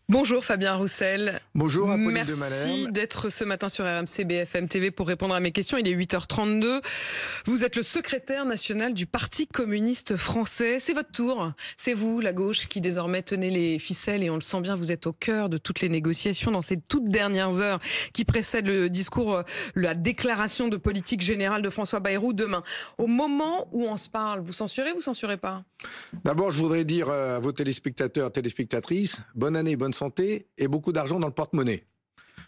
Bonjour Fabien Roussel. Bonjour Apolline de Merci Malherbe. d'être ce matin sur RMC BFM TV pour répondre à mes questions. Il est 8h32. Vous êtes le secrétaire national du Parti communiste français. C'est votre tour. C'est vous, la gauche, qui désormais tenez les ficelles et on le sent bien, vous êtes au cœur de toutes les négociations dans ces toutes dernières heures qui précèdent le discours, la déclaration de politique générale de François Bayrou demain. Au moment où on se parle, vous censurez ou vous censurez pas? D'abord, je voudrais dire à vos téléspectateurs, téléspectatrices, bonne année, bonne santé et beaucoup d'argent dans le porte-monnaie.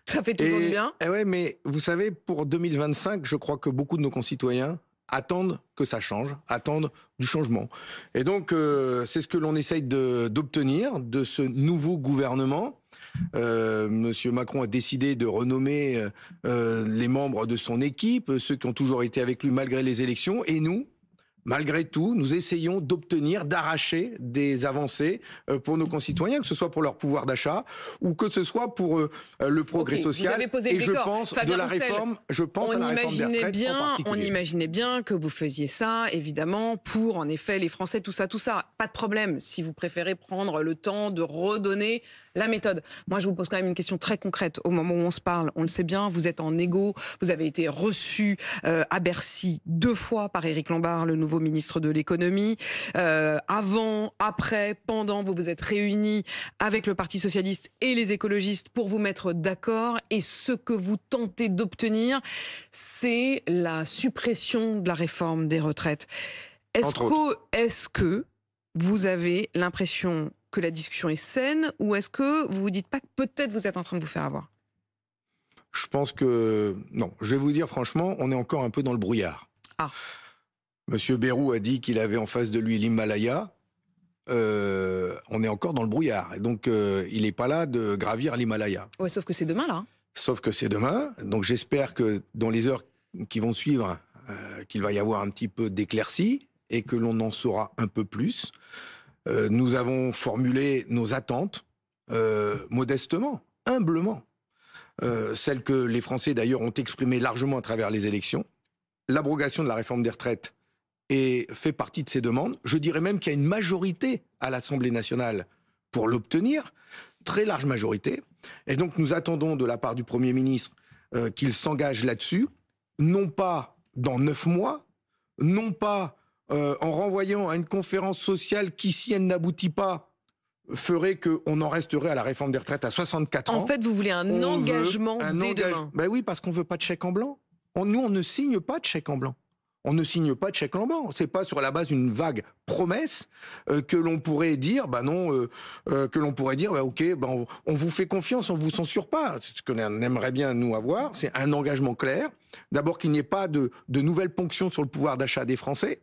Ça fait toujours du bien. Ouais, mais vous savez, pour 2025, je crois que beaucoup de nos concitoyens attendent que ça change, attendent du changement. Et donc, c'est ce que l'on essaye d'obtenir de ce nouveau gouvernement. Monsieur Macron a décidé de renommer les membres de son équipe, ceux qui ont toujours été avec lui malgré les élections, et nous, malgré tout, nous essayons d'obtenir, d'arracher des avancées pour nos concitoyens, que ce soit pour leur pouvoir d'achat ou que ce soit pour le progrès social. Vous avez posé le et décor. je pense Fabien de la Roussel, réforme, je pense à la réforme des retraites en particulier. On imaginait bien que vous faisiez ça, évidemment, pour, en effet, les Français, tout ça. Pas de problème, si vous préférez prendre le temps de redonner la méthode. Moi, je vous pose quand même une question très concrète. Au moment où on se parle, on le sait bien, vous êtes en égo. Vous avez été reçu à Bercy 2 fois par Éric Lombard, le nouveau ministre de l'économie. Avant, après, pendant, vous vous êtes réunis avec le Parti socialiste et les écologistes pour vous mettre d'accord. Et ce que vous tentez d'obtenir, c'est la suppression de la réforme des retraites. Est-ce que vous avez l'impression que la discussion est saine, ou est-ce que vous vous dites pas que peut-être vous êtes en train de vous faire avoir? Je pense que non. Je vais vous dire franchement, on est encore un peu dans le brouillard. Ah. Monsieur Bayrou a dit qu'il avait en face de lui l'Himalaya. On est encore dans le brouillard. Et donc, il n'est pas là de gravir l'Himalaya. Ouais, sauf que c'est demain, là. Sauf que c'est demain. Donc, j'espère que dans les heures qui vont suivre, qu'il va y avoir un petit peu d'éclaircie et que l'on en saura un peu plus. Nous avons formulé nos attentes modestement, humblement. Celles que les Français, d'ailleurs, ont exprimées largement à travers les élections. L'abrogation de la réforme des retraites fait partie de ces demandes. Je dirais même qu'il y a une majorité à l'Assemblée nationale pour l'obtenir, très large majorité. Et donc nous attendons de la part du Premier ministre qu'il s'engage là-dessus, non pas dans 9 mois, non pas en renvoyant à une conférence sociale qui, si elle n'aboutit pas, ferait qu'on en resterait à la réforme des retraites à 64 ans. En fait, vous voulez un engagement dès demain. Ben oui, parce qu'on ne veut pas de chèque en blanc. Nous, on ne signe pas de chèque en blanc. On ne signe pas de chèque en blanc. C'est pas sur la base d'une vague promesse que l'on pourrait dire, que l'on pourrait dire, ok, on vous fait confiance, on vous censure pas. C'est ce qu'on aimerait bien nous avoir. C'est un engagement clair. D'abord qu'il n'y ait pas de nouvelles ponctions sur le pouvoir d'achat des Français,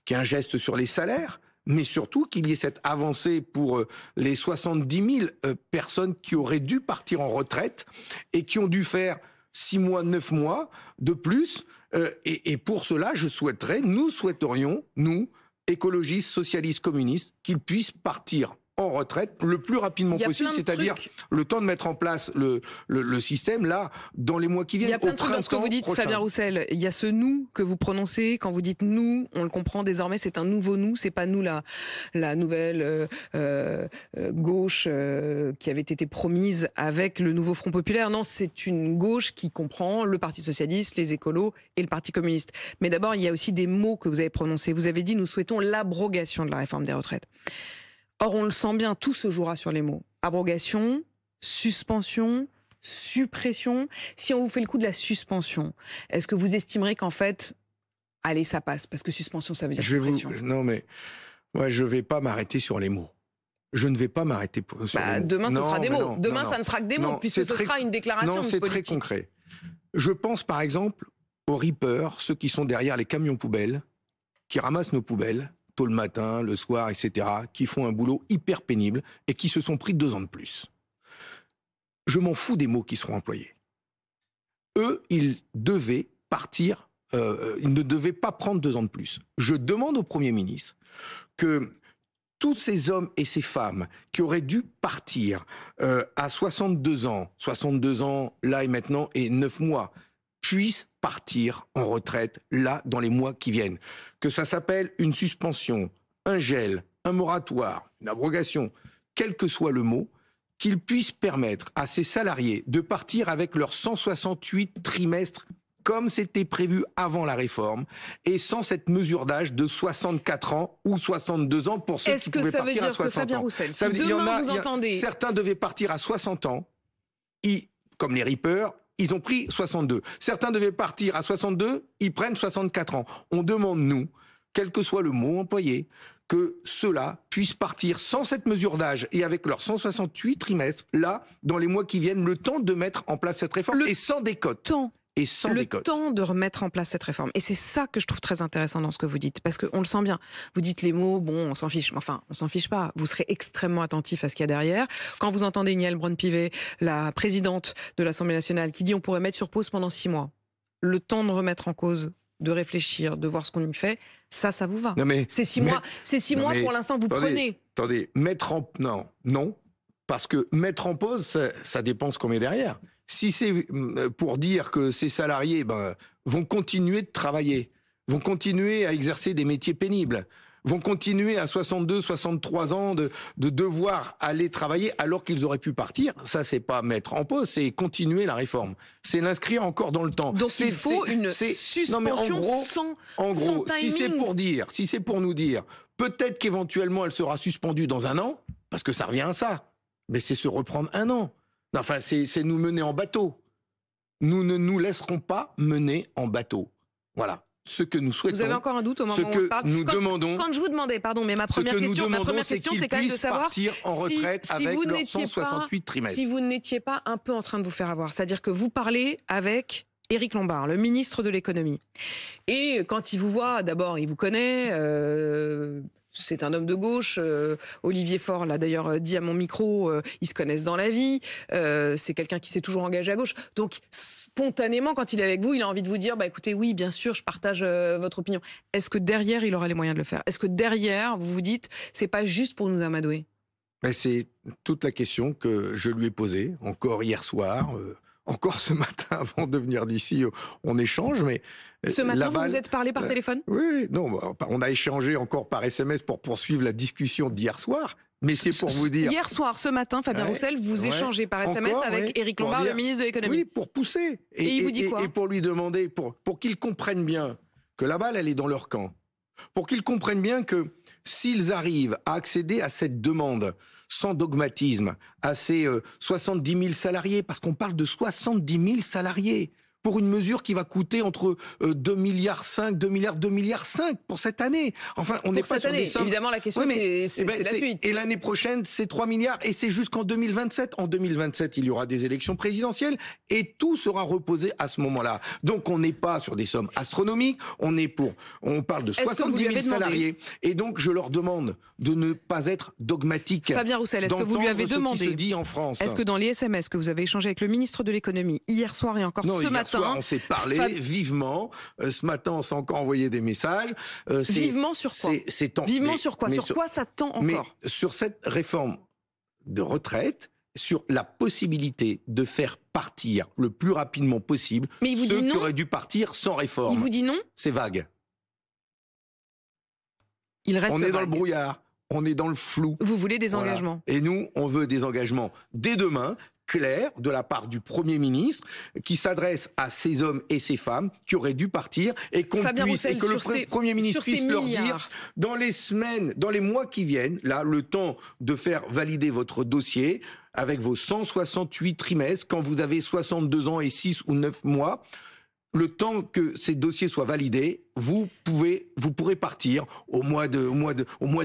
qu'il y ait un geste sur les salaires, mais surtout qu'il y ait cette avancée pour les 70 000 personnes qui auraient dû partir en retraite et qui ont dû faire 6 mois, 9 mois de plus. Et pour cela, nous souhaiterions, nous, écologistes, socialistes, communistes, qu'ils puissent partir en retraite le plus rapidement possible, c'est-à-dire le temps de mettre en place le système, là, dans les mois qui viennent. Il y a plein de trucs dans ce que vous dites, Fabien Roussel. Il y a ce « nous » que vous prononcez. Quand vous dites « nous », on le comprend désormais, c'est un nouveau « nous ». C'est pas nous, la nouvelle gauche qui avait été promise avec le nouveau Front populaire. Non, c'est une gauche qui comprend le Parti socialiste, les écolos et le Parti communiste. Mais d'abord, il y a aussi des mots que vous avez prononcés. Vous avez dit « nous souhaitons l'abrogation de la réforme des retraites ». Or, on le sent bien, tout se jouera sur les mots. Abrogation, suspension, suppression. Si on vous fait le coup de la suspension, est-ce que vous estimerez qu'en fait, allez, ça passe? Parce que suspension, ça veut dire suppression. Non, mais moi, je ne vais pas m'arrêter sur les mots. Je ne vais pas m'arrêter sur les mots. Demain, ce sera des mots. Demain, ça ne sera que des mots, puisque ce sera une déclaration politique. Non, c'est très concret. Je pense, par exemple, aux rippers, ceux qui sont derrière les camions poubelles, qui ramassent nos poubelles, tôt le matin, le soir, etc., qui font un boulot hyper pénible et qui se sont pris 2 ans de plus. Je m'en fous des mots qui seront employés. Eux, ils devaient partir, ils ne devaient pas prendre 2 ans de plus. Je demande au Premier ministre que tous ces hommes et ces femmes qui auraient dû partir à 62 ans là et maintenant et 9 mois, puissent partir en retraite, là, dans les mois qui viennent. Que ça s'appelle une suspension, un gel, un moratoire, une abrogation, quel que soit le mot, qu'il puisse permettre à ces salariés de partir avec leurs 168 trimestres comme c'était prévu avant la réforme, et sans cette mesure d'âge de 64 ans ou 62 ans pour ceux qui pouvaient partir à 60 ans. Est-ce que ça veut dire que Fabien Roussel, si demain vous entendez... Certains devaient partir à 60 ans, comme les Reapers, ils ont pris 62. Certains devaient partir à 62, ils prennent 64 ans. On demande, nous, quel que soit le mot employé, que ceux-là puissent partir sans cette mesure d'âge et avec leurs 168 trimestres, là, dans les mois qui viennent, le temps de mettre en place cette réforme et sans décote. Et sans décote. Temps de remettre en place cette réforme. Et c'est ça que je trouve très intéressant dans ce que vous dites, parce qu'on le sent bien. Vous dites les mots, bon, on s'en fiche. Enfin, on s'en fiche pas. Vous serez extrêmement attentif à ce qu'il y a derrière. Quand vous entendez Yaël Braun-Pivet, la présidente de l'Assemblée nationale, qui dit on pourrait mettre sur pause pendant 6 mois, le temps de remettre en cause, de réfléchir, de voir ce qu'on y fait, ça vous va. C'est 6 mois. C'est 6 mois pour l'instant, vous prenez. Attendez, non. Parce que mettre en pause, ça dépend ce qu'on met derrière. Si c'est pour dire que ces salariés vont continuer de travailler, vont continuer à exercer des métiers pénibles, vont continuer à 62, 63 ans de devoir aller travailler alors qu'ils auraient pu partir, ça c'est pas mettre en pause, c'est continuer la réforme. C'est l'inscrire encore dans le temps. Donc il faut une suspension en gros, timing. si c'est pour nous dire, peut-être qu'éventuellement elle sera suspendue dans 1 an, parce que ça revient à ça, mais c'est se reprendre 1 an. Enfin, c'est nous mener en bateau. Nous ne nous laisserons pas mener en bateau. Voilà. Ce que nous souhaitons. Vous avez encore un doute au moment où on se parle. Quand je vous demandais, pardon, mais ma première question, c'est quand même de savoir partir en retraite avec leurs 168 trimestres. Si vous n'étiez pas un peu en train de vous faire avoir, c'est-à-dire que vous parlez avec Éric Lombard, le ministre de l'économie, et quand il vous voit, d'abord, il vous connaît. C'est un homme de gauche. Olivier Faure l'a d'ailleurs dit à mon micro, ils se connaissent dans la vie. C'est quelqu'un qui s'est toujours engagé à gauche. Donc, spontanément, quand il est avec vous, il a envie de vous dire, écoutez, oui, bien sûr, je partage votre opinion. Est-ce que derrière, il aura les moyens de le faire? Est-ce que derrière, vous vous dites, c'est pas juste pour nous amadouer? C'est toute la question que je lui ai posée, encore hier soir, encore ce matin avant de venir d'ici, on échange, mais... Ce matin, vous vous êtes parlé par téléphone? Oui, non, on a échangé encore par SMS pour poursuivre la discussion d'hier soir, mais c'est pour vous dire... Hier soir, ce matin, Fabien Roussel, vous échangez par SMS avec Éric Lombard, le ministre de l'économie. Oui, pour pousser. Et il vous dit quoi? Et pour lui demander, pour qu'ils comprennent bien que la balle, elle est dans leur camp. Pour qu'ils comprennent bien que s'ils arrivent à accéder à cette demande sans dogmatisme, à ces 70 000 salariés, parce qu'on parle de 70 000 salariés, pour une mesure qui va coûter entre 2,5 milliards, 2 milliards pour cette année. Enfin, on n'est pas sur des sommes... Évidemment, la question, c'est la suite. Et l'année prochaine, c'est 3 milliards, et c'est jusqu'en 2027. En 2027, il y aura des élections présidentielles, et tout sera reposé à ce moment-là. Donc, on n'est pas sur des sommes astronomiques, on parle de 70 000 salariés, et donc, je leur demande de ne pas être dogmatiques. Fabien Roussel, est-ce que vous lui avez demandé ce qui se dit en France? Est-ce que dans les SMS que vous avez échangés avec le ministre de l'économie, hier soir et encore ce matin, soir, on s'est parlé vivement. Ce matin, on s'est encore envoyé des messages. Vivement sur quoi? Vivement sur quoi? Sur quoi ça tend encore? Mais sur cette réforme de retraite, sur la possibilité de faire partir le plus rapidement possible ceux qui auraient dû partir sans réforme. Il vous dit non? C'est vague. On est dans le brouillard. On est dans le flou. Vous voulez des engagements? Et nous, on veut des engagements dès demain, clairs, de la part du Premier ministre, qui s'adresse à ces hommes et ces femmes qui auraient dû partir, et qu'on puisse, et que le Premier ministre puisse leur dire, dans les semaines, dans les mois qui viennent, là, le temps de faire valider votre dossier, avec vos 168 trimestres, quand vous avez 62 ans et 6 ou 9 mois, le temps que ces dossiers soient validés, vous pourrez partir au mois de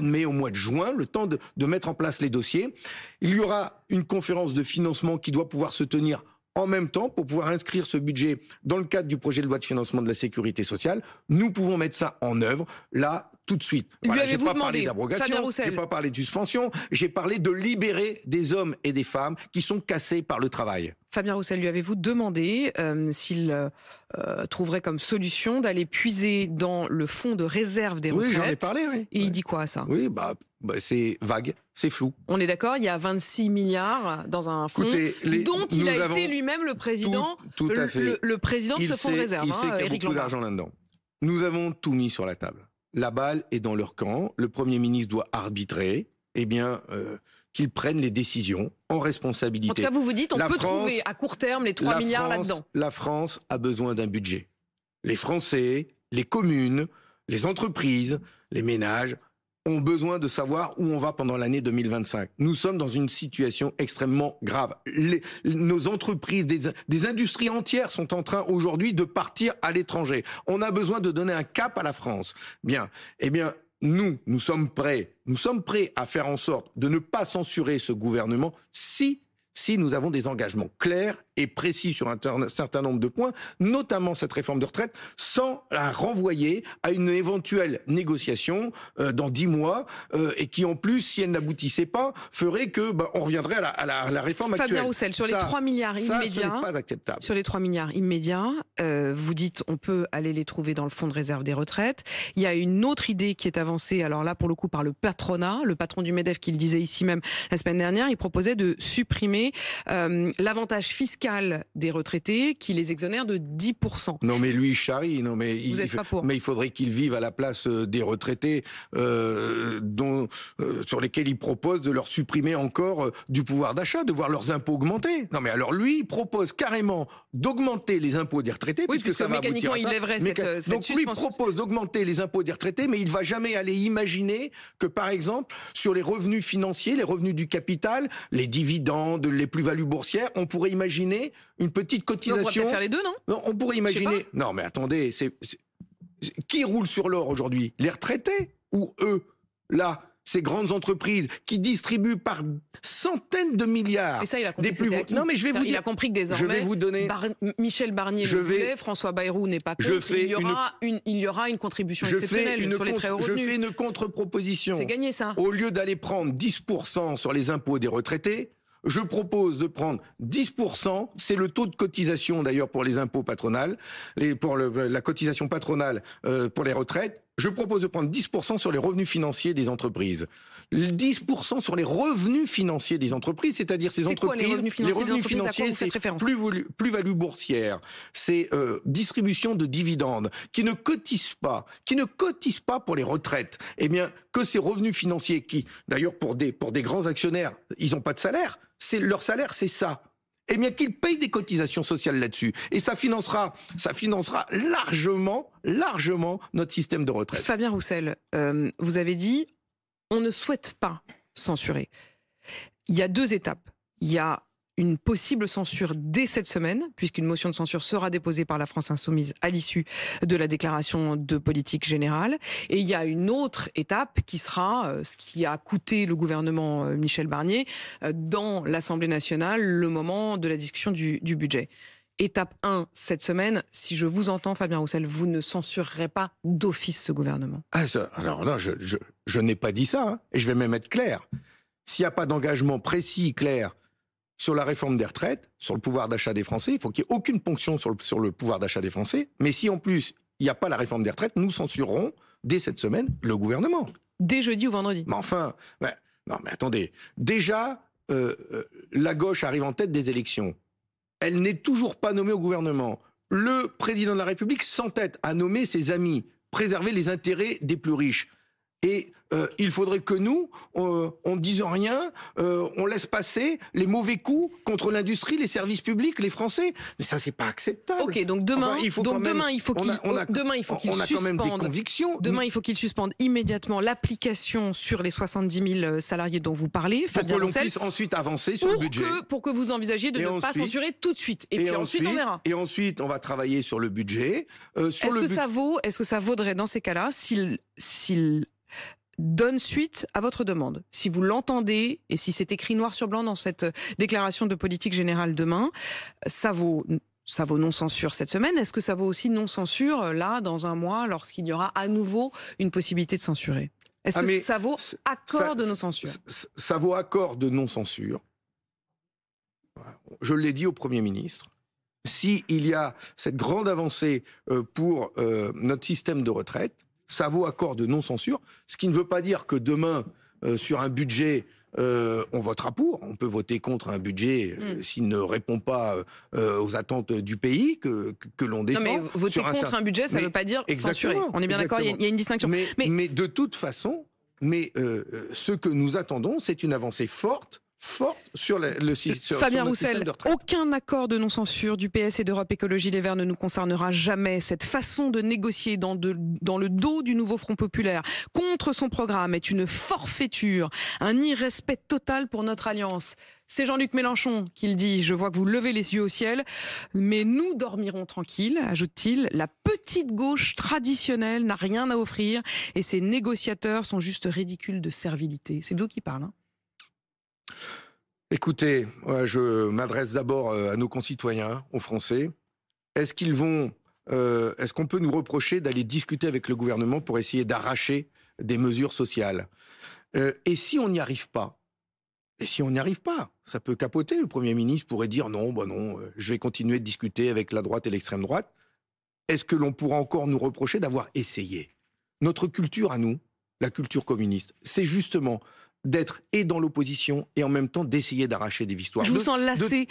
mai, au mois de juin, le temps de mettre en place les dossiers. Il y aura une conférence de financement qui doit pouvoir se tenir en même temps pour pouvoir inscrire ce budget dans le cadre du projet de loi de financement de la sécurité sociale. Nous pouvons mettre ça en œuvre, là, tout de suite. Voilà, j'ai pas parlé d'abrogation, j'ai pas parlé de suspension, j'ai parlé de libérer des hommes et des femmes qui sont cassés par le travail. Fabien Roussel, lui avez-vous demandé s'il trouverait comme solution d'aller puiser dans le fonds de réserve des retraites? Oui, j'en ai parlé, oui. Et il dit quoi à ça? Oui, c'est vague, c'est flou. On est d'accord, il y a 26 milliards dans un fonds dont il a été lui-même le président, tout à fait. Le président de ce fonds de réserve, il sait qu'il y a beaucoup d'argent là-dedans. Nous avons tout mis sur la table. La balle est dans leur camp. Le Premier ministre doit arbitrer. Eh bien, qu'ils prennent les décisions en responsabilité. En tout cas, vous vous dites, on peut trouver à court terme les 3 milliards là-dedans. La France a besoin d'un budget. Les Français, les communes, les entreprises, les ménages ont besoin de savoir où on va pendant l'année 2025. Nous sommes dans une situation extrêmement grave. Nos entreprises, des industries entières sont en train aujourd'hui de partir à l'étranger. On a besoin de donner un cap à la France. Bien, eh bien, nous sommes prêts à faire en sorte de ne pas censurer ce gouvernement si nous avons des engagements clairs et précis sur un certain nombre de points, notamment cette réforme de retraite, sans la renvoyer à une éventuelle négociation dans 10 mois, et qui en plus, si elle n'aboutissait pas, ferait que on reviendrait à la réforme actuelle. Fabien Roussel, sur les 3 milliards immédiats, ce n'est pas acceptable. Sur les 3 milliards immédiats, vous dites on peut aller les trouver dans le fonds de réserve des retraites. Il y a une autre idée qui est avancée, alors là pour le coup par le patronat, le patron du MEDEF qui le disait ici même la semaine dernière, il proposait de supprimer l'avantage fiscal des retraités qui les exonère de 10%. Non mais lui, il charrie. Non, mais vous n'êtes pas pour. Mais il faudrait qu'il vive à la place des retraités sur lesquels il propose de leur supprimer encore du pouvoir d'achat, de voir leurs impôts augmenter. Non mais alors lui, il propose carrément d'augmenter les impôts des retraités, oui, puisque ça va mécaniquement il lèverait cette donc suspension. lui il propose d'augmenter les impôts des retraités, mais il ne va jamais aller imaginer que par exemple sur les revenus financiers, les revenus du capital, les dividendes, les plus-values boursières, on pourrait imaginer une petite cotisation. On pourrait peut-être faire les deux, non? On pourrait imaginer. Non, mais attendez, qui roule sur l'or aujourd'hui? Les retraités ou eux? Là, ces grandes entreprises qui distribuent par centaines de milliards. Et ça, il a compris. Non, mais je vais vous dire. Il a compris que désormais, Michel Barnier le voulait, François Bayrou n'est pas contre. Il y aura une contribution exceptionnelle sur les très hauts revenus. Je fais une contre-proposition. C'est gagné, ça. Au lieu d'aller prendre 10% sur les impôts des retraités, je propose de prendre 10%, c'est le taux de cotisation d'ailleurs pour les impôts patronales, pour la cotisation patronale pour les retraites. Je propose de prendre 10% sur les revenus financiers des entreprises. 10% sur les revenus financiers des entreprises, c'est-à-dire ces entreprises... C'est quoi les revenus financiers, c'est plus-value boursière, c'est distribution de dividendes, qui ne cotisent pas pour les retraites. Eh bien, que ces revenus financiers qui, d'ailleurs pour des grands actionnaires, ils n'ont pas de salaire, leur salaire c'est ça. Eh bien, qu'ils payent des cotisations sociales là-dessus. Et ça financera largement notre système de retraite. Fabien Roussel, vous avez dit, on ne souhaite pas censurer. Il y a 2 étapes. Il y a une possible censure dès cette semaine, puisqu'une motion de censure sera déposée par la France Insoumise à l'issue de la déclaration de politique générale. Et il y a une autre étape qui sera ce qui a coûté le gouvernement Michel Barnier dans l'Assemblée nationale, le moment de la discussion du budget. Étape 1, cette semaine, si je vous entends, Fabien Roussel, vous ne censurerez pas d'office ce gouvernement. Alors là, je n'ai pas dit ça, hein, et je vais même être clair. S'il n'y a pas d'engagement précis, clair, sur la réforme des retraites, sur le pouvoir d'achat des Français, il faut qu'il n'y ait aucune ponction sur le pouvoir d'achat des Français. Mais si en plus, il n'y a pas la réforme des retraites, nous censurerons dès cette semaine le gouvernement. Dès jeudi ou vendredi. Mais enfin, non mais attendez. Déjà, la gauche arrive en tête des élections. Elle n'est toujours pas nommée au gouvernement. Le président de la République s'entête à nommer ses amis, préserver les intérêts des plus riches. Et il faudrait que nous, on ne dise rien, on laisse passer les mauvais coups contre l'industrie, les services publics, les Français. Mais ça, c'est pas acceptable. Ok, donc demain, il faut qu'il suspende. Des convictions. Demain, il faut qu'il suspende immédiatement l'application sur les 70 000 salariés dont vous parlez. Pour que l'on puisse ensuite avancer sur le budget. Pour que vous envisagiez de ne pas censurer tout de suite. Et puis ensuite, on verra. Et ensuite, on va travailler sur le budget. Est-ce que ça vaudrait dans ces cas-là s'il donne suite à votre demande, si vous l'entendez et si c'est écrit noir sur blanc dans cette déclaration de politique générale demain, ça vaut non-censure cette semaine. Est-ce que ça vaut aussi non-censure là dans un mois lorsqu'il y aura à nouveau une possibilité de censurer? Est-ce que ça vaut accord de non-censure? Ça vaut accord de non-censure. Je l'ai dit au Premier ministre. S'il y a cette grande avancée pour notre système de retraite, ça vaut accord de non-censure, ce qui ne veut pas dire que demain, sur un budget, on votera pour. On peut voter contre un budget s'il ne répond pas aux attentes du pays que l'on défend. Non, mais voter contre un budget, ça ne veut pas dire censurer. On est bien d'accord, il y a une distinction. Mais de toute façon, ce que nous attendons, c'est une avancée forte sur Fabien sur notre système Roussel, de retraite. aucun accord de non-censure du PS et d'Europe Écologie Les Verts ne nous concernera jamais. Cette façon de négocier dans le dos du nouveau Front Populaire contre son programme est une forfaiture, un irrespect total pour notre alliance. C'est Jean-Luc Mélenchon qui le dit. Je vois que vous levez les yeux au ciel. Mais nous dormirons tranquilles, ajoute-t-il. La petite gauche traditionnelle n'a rien à offrir et ses négociateurs sont juste ridicules de servilité. C'est vous qui parlez, hein. Écoutez, je m'adresse d'abord à nos concitoyens, aux Français. Est-ce qu'on peut nous reprocher d'aller discuter avec le gouvernement pour essayer d'arracher des mesures sociales ? Et si on n'y arrive pas ? Ça peut capoter. Le Premier ministre pourrait dire non, je vais continuer de discuter avec la droite et l'extrême droite. Est-ce que l'on pourra encore nous reprocher d'avoir essayé ? Notre culture à nous, la culture communiste, c'est justement d'être et dans l'opposition et en même temps d'essayer d'arracher des victoires. Je vous sens lassé,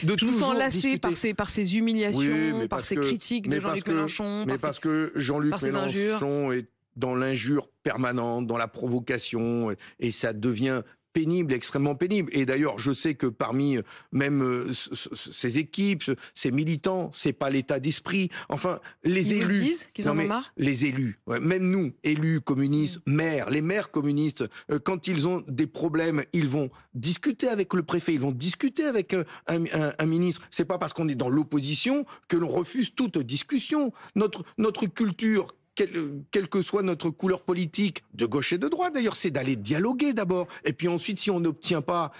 par ces humiliations, par ces critiques de Jean-Luc Mélenchon. Parce que Jean-Luc Mélenchon est dans l'injure permanente, dans la provocation, et ça devient pénible, extrêmement pénible. Et d'ailleurs, je sais que parmi même ces équipes, ces militants, c'est pas l'état d'esprit. Enfin, les élus... Ils disent qu'ils en ont marre ? Les élus, même nous, élus communistes, maires, les maires communistes, quand ils ont des problèmes, ils vont discuter avec le préfet, ils vont discuter avec un ministre. C'est pas parce qu'on est dans l'opposition que l'on refuse toute discussion. Notre culture, quelle que soit notre couleur politique, de gauche et de droite d'ailleurs, c'est d'aller dialoguer d'abord. Et puis ensuite, si on n'obtient pas,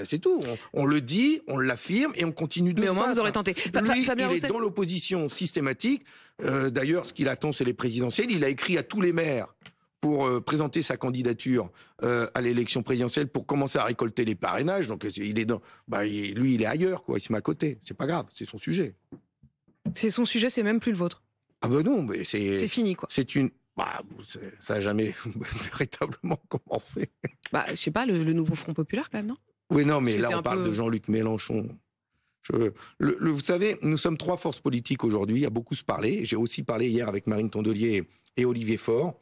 c'est tout. On le dit, on l'affirme et on continue de se battre. Mais au moins, vous aurez tenté. Lui, il est dans l'opposition systématique. D'ailleurs, ce qu'il attend, c'est les présidentielles. Il a écrit à tous les maires pour présenter sa candidature à l'élection présidentielle pour commencer à récolter les parrainages. Donc, il est lui, il est ailleurs, quoi. Il se met à côté. C'est pas grave, c'est son sujet. C'est son sujet, c'est même plus le vôtre. Ah ben non, mais c'est fini, quoi. Ça n'a jamais véritablement commencé. Je sais pas, le nouveau Front Populaire, quand même, non ? Oui, non, mais là, on parle de Jean-Luc Mélenchon. Vous savez, nous sommes 3 forces politiques aujourd'hui, à beaucoup se parler. J'ai aussi parlé hier avec Marine Tondelier et Olivier Faure.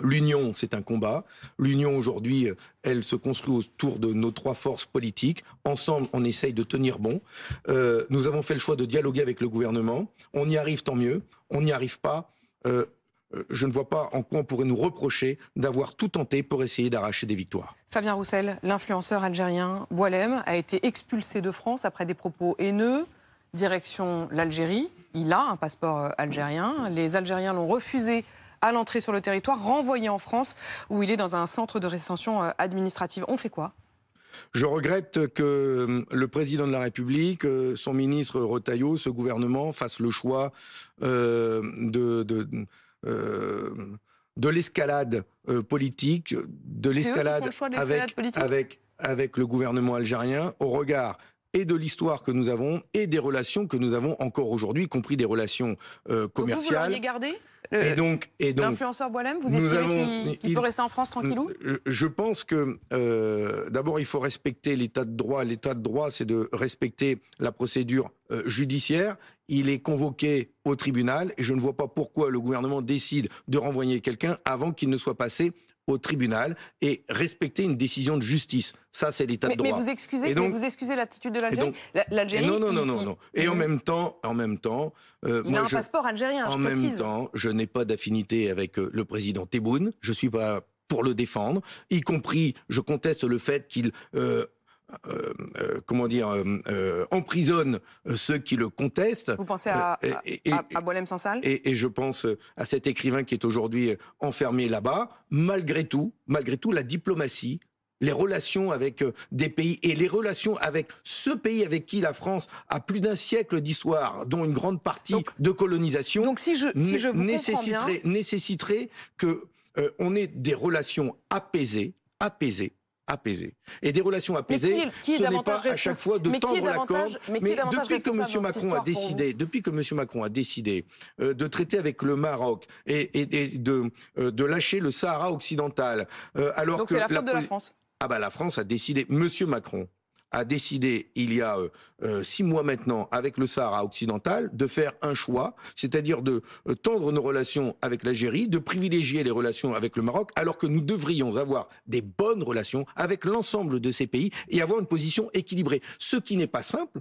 L'union, c'est un combat. L'union, aujourd'hui, elle se construit autour de nos 3 forces politiques. Ensemble, on essaye de tenir bon. Nous avons fait le choix de dialoguer avec le gouvernement. On y arrive, tant mieux. On n'y arrive pas. Je ne vois pas en quoi on pourrait nous reprocher d'avoir tout tenté pour essayer d'arracher des victoires. Fabien Roussel, l'influenceur algérien Boualem a été expulsé de France après des propos haineux. Direction l'Algérie. Il a un passeport algérien. Les Algériens l'ont refusé à l'entrée sur le territoire, renvoyé en France, où il est dans un centre de rétention administrative. On fait quoi ? Je regrette que le président de la République, son ministre Retailleau, ce gouvernement fasse le choix de l'escalade politique, de l'escalade avec le gouvernement algérien, au regard et de l'histoire que nous avons et des relations que nous avons encore aujourd'hui, y compris des relations commerciales. Vous l'auriez gardé ? Et donc, l'influenceur Boualem, vous estimez qu'il peut rester en France tranquillou ? Je pense que, d'abord, il faut respecter l'état de droit. L'état de droit, c'est de respecter la procédure judiciaire. Il est convoqué au tribunal et je ne vois pas pourquoi le gouvernement décide de renvoyer quelqu'un avant qu'il ne soit passé au tribunal et respecter une décision de justice. Ça, c'est l'état de droit. Mais vous excusez l'attitude de l'Algérie. L'Algérie. Non. Et en même temps, il a un passeport algérien. En même temps, je n'ai pas d'affinité avec le président Tebboune. Je suis pas pour le défendre. Y compris, je conteste le fait qu'il emprisonne ceux qui le contestent. Vous pensez à Boualem Sansal ? Et je pense à cet écrivain qui est aujourd'hui enfermé là-bas. Malgré tout, la diplomatie, les relations avec des pays et les relations avec ce pays avec qui la France a plus d'1 siècle d'histoire, dont une grande partie de colonisation, donc si je vous nécessiterait que on ait des relations apaisées. Et des relations apaisées, ce n'est pas à chaque fois de tendre la corde. Mais depuis que M. Macron a décidé de traiter avec le Maroc et de lâcher le Sahara occidental, alors donc c'est la faute de la France. La France a décidé, M. Macron a décidé, il y a 6 mois maintenant, avec le Sahara occidental, de faire un choix, c'est-à-dire de tendre nos relations avec l'Algérie, de privilégier les relations avec le Maroc, alors que nous devrions avoir des bonnes relations avec l'ensemble de ces pays et avoir une position équilibrée. Ce qui n'est pas simple.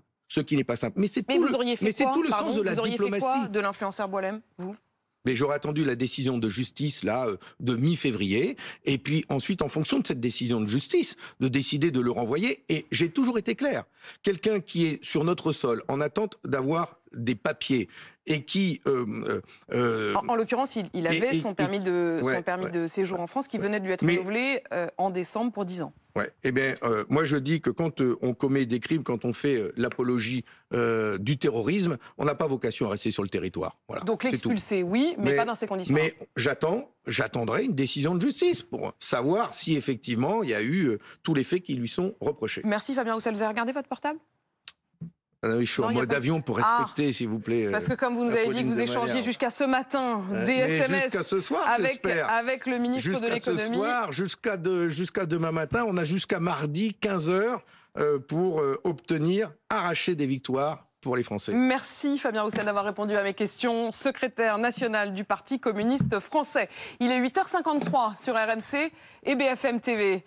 Mais c'est tout, vous auriez fait quoi, tout le sens de la vous auriez diplomatie. fait quoi de l'influenceur Boualem, vous? Mais j'aurais attendu la décision de justice là de mi-février, et puis ensuite, en fonction de cette décision de justice, de décider de le renvoyer. Et j'ai toujours été clair. Quelqu'un qui est sur notre sol en attente d'avoir des papiers et qui... En l'occurrence, il avait son permis de séjour en France qui venait de lui être renouvelé en décembre pour 10 ans. Ouais. Eh bien, moi je dis que quand on commet des crimes, quand on fait l'apologie du terrorisme, on n'a pas vocation à rester sur le territoire. Voilà, donc l'expulser, oui, mais pas dans ces conditions. Mais j'attendrai une décision de justice pour savoir si effectivement il y a eu tous les faits qui lui sont reprochés. Merci Fabien Roussel. Vous avez regardé votre portable? Je suis en mode avion pour respecter, s'il vous plaît. Parce que comme vous nous avez dit que vous échangiez jusqu'à ce matin des SMS jusqu'à ce soir, avec le ministre de l'économie. Jusqu'à demain matin, on a jusqu'à mardi 15h pour arracher des victoires pour les Français. Merci Fabien Roussel d'avoir répondu à mes questions. Secrétaire national du Parti communiste français. Il est 8h53 sur RMC et BFM TV.